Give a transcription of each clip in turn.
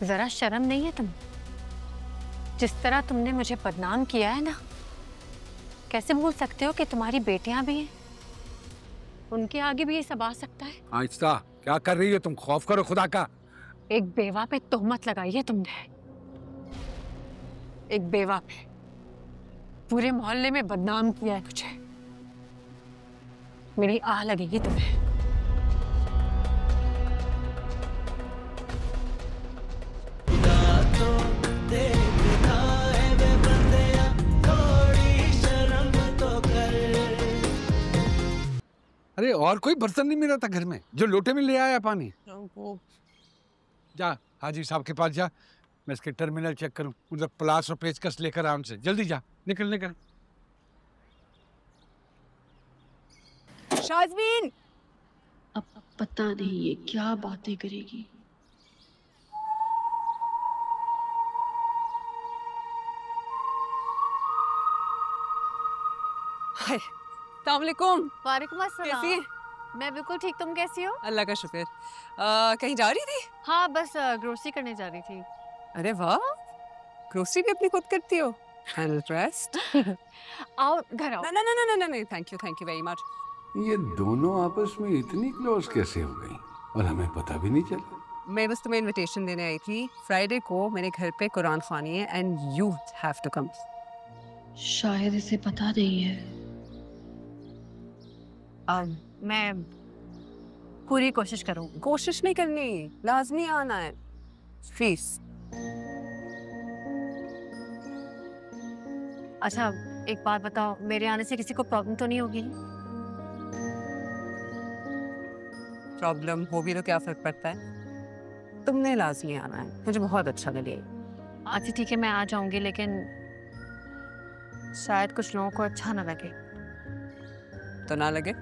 जरा शर्म नहीं है तुम? जिस तरह तुमने मुझे बदनाम किया है ना, कैसे भूल सकते हो कि तुम्हारी बेटियां भी हैं? उनके आगे भी ये सब आ सकता है। आहिस्ता, क्या कर रही हो तुम? खौफ करो खुदा का। एक बेवा पे तोहमत लगाई है तुमने। एक बेवा पे पूरे मोहल्ले में बदनाम किया है तुझे। मेरी आह लगेगी तुम्हें। अरे और कोई बर्तन नहीं मिला था घर में जो लोटे में ले आया पानी? जा हाजी साहब के पास जा, मैं इसके टर्मिनल चेक करूं, उधर प्लास और पेचकस लेकर आ उनसे। जल्दी जा, निकल निकल। शाज़मीन, अब पता नहीं ये क्या बातें करेगी। हाय, अस्सलाम वालेकुम। वालेकुम अस्सलाम। कैसी है? मैं बिल्कुल ठीक, तुम कैसी हो? अल्लाह का शुक्र। कहीं जा रही थी? हाँ, बस ग्रोसरी करने जा रही थी। अरे वाह, ग्रोसरी भी अपनी खुद करती हो। इंटरेस्ट। आओ घर आओ। नहीं, थैंक यू वेरी मच। ये दोनों आपस में इतनी क्लोज कैसे हो गई और हमें पता भी नहीं चला? मैं बस तुम्हें इनविटेशन देने आई थी। फ्राइडे को मेरे घर पे कुरान ख़वानी है and you have to come. शायद इसे पता नहीं है। मैं पूरी कोशिश करूँगी। कोशिश नहीं करनी, लाजमी आना है प्लीज। अच्छा एक बात बताओ, मेरे आने से किसी को प्रॉब्लम तो नहीं होगी? प्रॉब्लम हो भी तो क्या फर्क पड़ता है, तुमने लाजमी आना है, मुझे बहुत अच्छा लगेगा। अच्छा ठीक है, मैं आ जाऊंगी, लेकिन शायद कुछ लोगों को अच्छा ना लगे। तो ना लगे,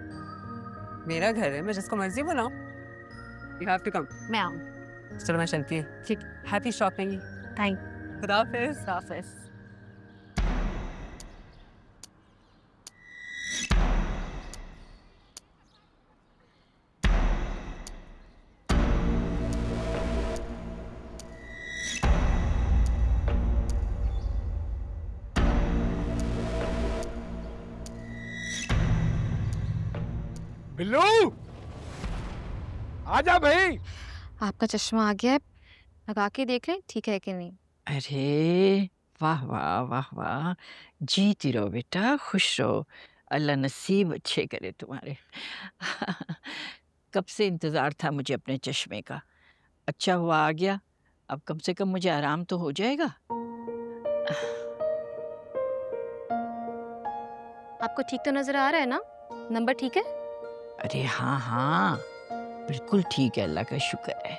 मेरा घर है, मैं जिसको मर्जी बुलाऊं। You have to come. मैं आऊँ? चलो मैं चलती हूँ। ठीक। Happy shopping. थैंक। खुदा हाफिज़। हाफिज़। बिल्लू, आजा भाई। आपका चश्मा आ गया है, लगा के देख लें ठीक है कि नहीं। अरे वाह वाह वाह वाह, जीती रहो बेटा, खुश रहो, अल्लाह नसीब अच्छे करे तुम्हारे। कब से इंतज़ार था मुझे अपने चश्मे का। अच्छा हुआ आ गया, अब कम से कम मुझे आराम तो हो जाएगा। आपको ठीक तो नजर आ रहा है ना? नंबर ठीक है? अरे हाँ हाँ, बिल्कुल ठीक है, अल्लाह का शुक्र है।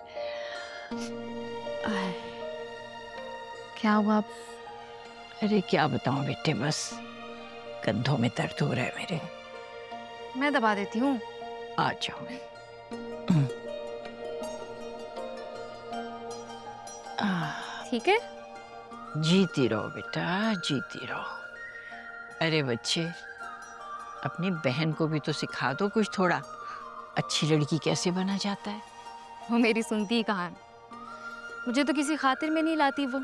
क्या हुआ? अरे क्या बताऊं बेटे, बस कंधों में दर्द हो रहा है मेरे। मैं दबा देती हूँ। आ जाओ। ठीक है? जीती रहो बेटा, जीती रहो। अरे बच्चे, अपनी बहन को भी तो सिखा दो कुछ थोड़ा, अच्छी लड़की कैसे बना जाता है। वो मेरी सुनती ही कहाँ है, मुझे तो किसी खातिर में नहीं लाती वो।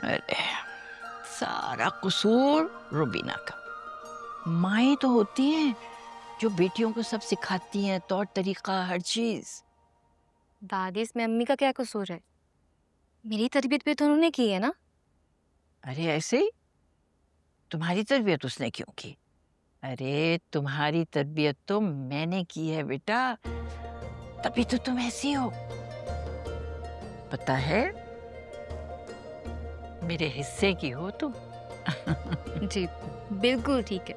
अरे सारा कसूर रुबीना का। माएँ तो होती हैं जो बेटियों को सब सिखाती हैं, तौर तरीका, हर चीज। दादी, इसमें अम्मी का क्या कसूर है? मेरी तरबियत भी तो उन्होंने की है ना। अरे ऐसे ही, तुम्हारी तरबियत उसने क्यों की? अरे तुम्हारी तरबियत तो मैंने की है बेटा, तभी तो तुम ऐसी हो। पता है, मेरे हिस्से की हो तुम। जी बिल्कुल ठीक है,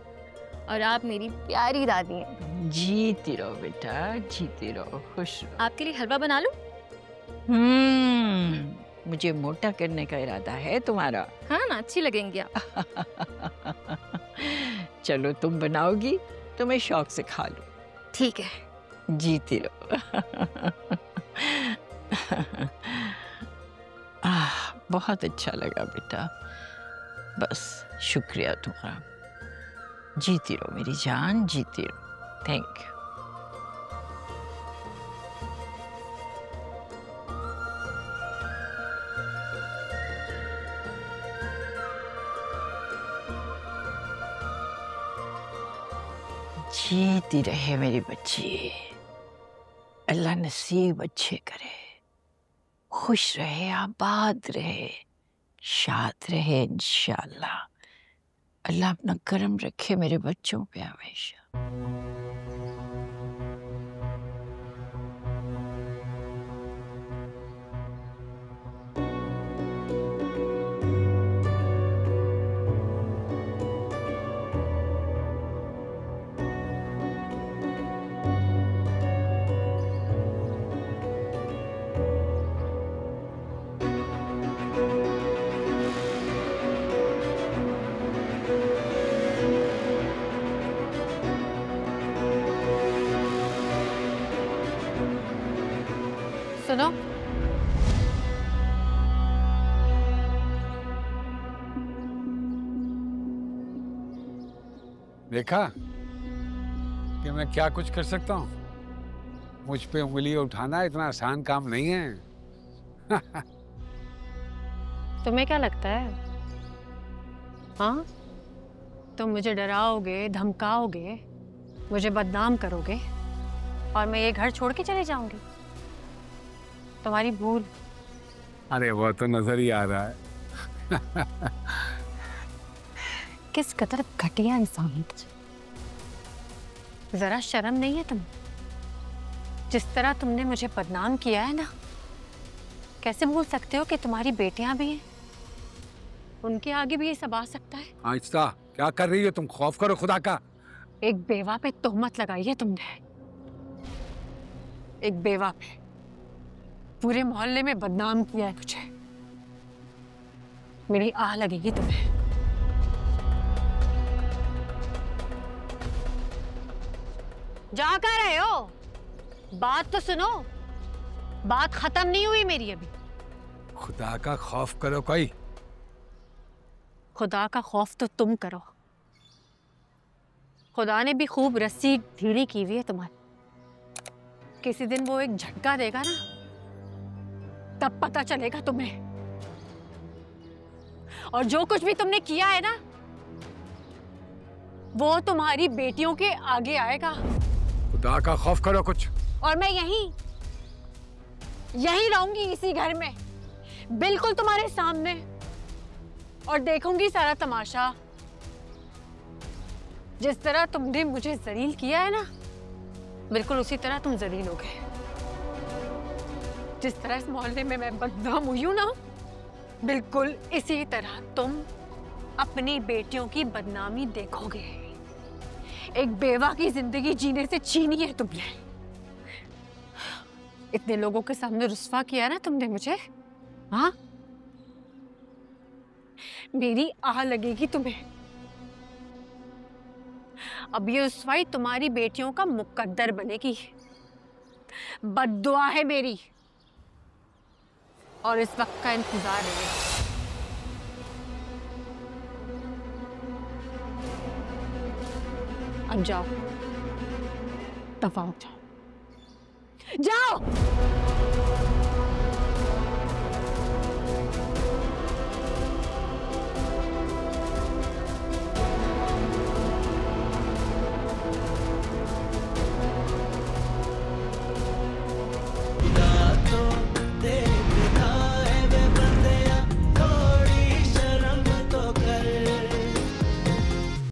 और आप मेरी प्यारी दादी हैं। जीती रहो बेटा, जीती रहो, खुश रहो। आपके लिए हलवा बना लूं? मुझे मोटा करने का इरादा है तुम्हारा। हाँ ना, अच्छी लगेंगी आप। चलो तुम बनाओगी तो मैं शौक से खा लूं। ठीक है। जीती रहो। बहुत अच्छा लगा बेटा, बस शुक्रिया तुम्हारा। जीती रहो मेरी जान, जीती रहो। Thank you. जीती रहे मेरी बच्ची, अल्लाह नसीब अच्छे करे, खुश रहे, आबाद रहे, शाद रहे इंशाअल्लाह। अल्लाह अपना करम रखे मेरे बच्चों पे हमेशा। सुनो, देखा कि मैं क्या कुछ कर सकता हूँ। मुझ पे उंगली उठाना इतना आसान काम नहीं है। तुम्हें क्या लगता है? हाँ, तुम मुझे डराओगे, धमकाओगे, मुझे बदनाम करोगे और मैं ये घर छोड़ के चले जाऊंगी? तुम्हारी भूल। अरे वो तो नजर ही आ रहा है। किस कदर घटिया इंसान हो तुझे। जरा शर्म नहीं है तुम? जिस तरह तुमने मुझे बदनाम किया है ना, कैसे भूल सकते हो कि तुम्हारी बेटियां भी हैं? उनके आगे भी ये सब आ सकता है। आहिस्ता, क्या कर रही हो तुम? खौफ करो खुदा का। एक बेवा पे तोहमत लगाई है तुमने। एक बेवा पे पूरे मोहल्ले में बदनाम किया है मुझे। मेरी आह लगेगी तुम्हें। जा कहाँ रहे हो? बात तो सुनो, बात खत्म नहीं हुई मेरी अभी। खुदा का खौफ करो कोई। खुदा का खौफ तो तुम करो। खुदा ने भी खूब रस्सी ढीली की हुई है तुम्हारी। किसी दिन वो एक झटका देगा ना, तब पता चलेगा तुम्हें। और जो कुछ भी तुमने किया है ना, वो तुम्हारी बेटियों के आगे आएगा। खुदा का खौफ करो कुछ। और मैं यहीं रहूंगी, इसी घर में, बिल्कुल तुम्हारे सामने, और देखूंगी सारा तमाशा। जिस तरह तुमने मुझे जलील किया है ना, बिल्कुल उसी तरह तुम जलील हो गए। जिस तरह इस मोहल्ले में मैं बदनाम हुई हूं ना, बिल्कुल इसी तरह तुम अपनी बेटियों की बदनामी देखोगे। एक बेवा की जिंदगी जीने से छीनी है तुमने। इतने लोगों के सामने रुस्वा किया ना तुमने मुझे। हाँ, मेरी आह लगेगी तुम्हें। अब ये रुस्वाई तुम्हारी बेटियों का मुकद्दर बनेगी। बद्दुआ है मेरी, और इस वक्त का इंतजार है। अब जाओ, दफा हो जाओ, जाओ।